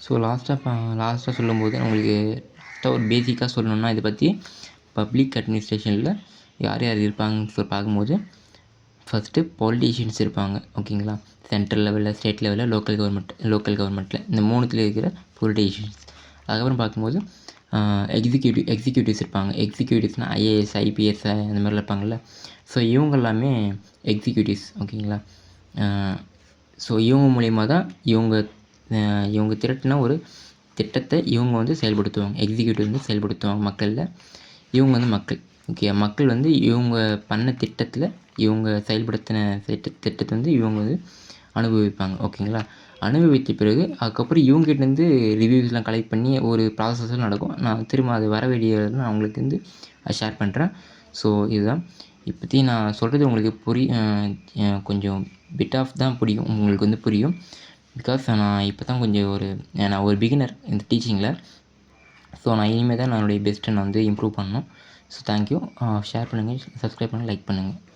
So லாஸ்ட்டாக சொல்லும்போது உங்களுக்கு லாஸ்ட்டாக ஒரு பேசிக்காக சொல்லணுன்னா இதை பற்றி பப்ளிக் அட்மினிஸ்ட்ரேஷனில் யார் யார் இருப்பாங்கன்னு பார்க்கும்போது ஃபஸ்ட்டு பொலிட்டீஷியன்ஸ் இருப்பாங்க. ஓகேங்களா? சென்ட்ரல் லெவலில், ஸ்டேட் லெவலில், லோக்கல் கவர்மெண்ட்டில் இந்த 3த்துல இருக்கிற பொலிட்டீஷியன்ஸ். அதுக்கப்புறம் பார்க்கும்போது எக்ஸிக்யூட்டிவ்ஸ் இருப்பாங்க. எக்ஸிக்யூட்டிவ்ஸ்னால் ஐஏஎஸ், ஐபிஎஸ் அந்த மாதிரிலாம் இருப்பாங்கள்ல. ஸோ இவங்க எல்லாமே எக்ஸிக்யூட்டிவ்ஸ். ஓகேங்களா? ஸோ இவங்க மூலிமா தான் இவங்க திரட்டின ஒரு திட்டத்தை இவங்க வந்து செயல்படுத்துவாங்க. எக்ஸிக்யூட்டிவ் வந்து செயல்படுத்துவாங்க மக்களில். இவங்க வந்து மக்கள். ஓகே, மக்கள் வந்து இவங்க பண்ண திட்டத்தில் இவங்க செயல்படுத்தின திட்டத்தை வந்து இவங்க வந்து அனுபவிப்பாங்க. ஓகேங்களா? அனுபவித்த பிறகு அதுக்கப்புறம் இவங்ககிட்டேருந்து ரிவ்யூஸ்லாம் கலெக்ட் பண்ணி ஒரு ப்ராசஸும் நடக்கும். நான் திரும்ப அது வர வேண்டிய நான் அவங்களுக்கு வந்து ஷேர் பண்ணுறேன். ஸோ இதுதான் இப்போத்தி நான் சொல்கிறது உங்களுக்கு கொஞ்சம் பிட் ஆஃப் தான் புரியும். உங்களுக்கு வந்து புரியும். பிகாஸ் நான் இப்போ தான் நான் ஒரு பிகினர் இந்த டீச்சிங்கில். ஸோ நான் இனிமேல் தான் என்னுடைய பெஸ்ட்டை நான் வந்து இம்ப்ரூவ் பண்ணணும். So thank you. ஷேர் பண்ணுங்கள், சப்ஸ்கிரைப் பண்ணுங்கள், லைக் பண்ணுங்கள்.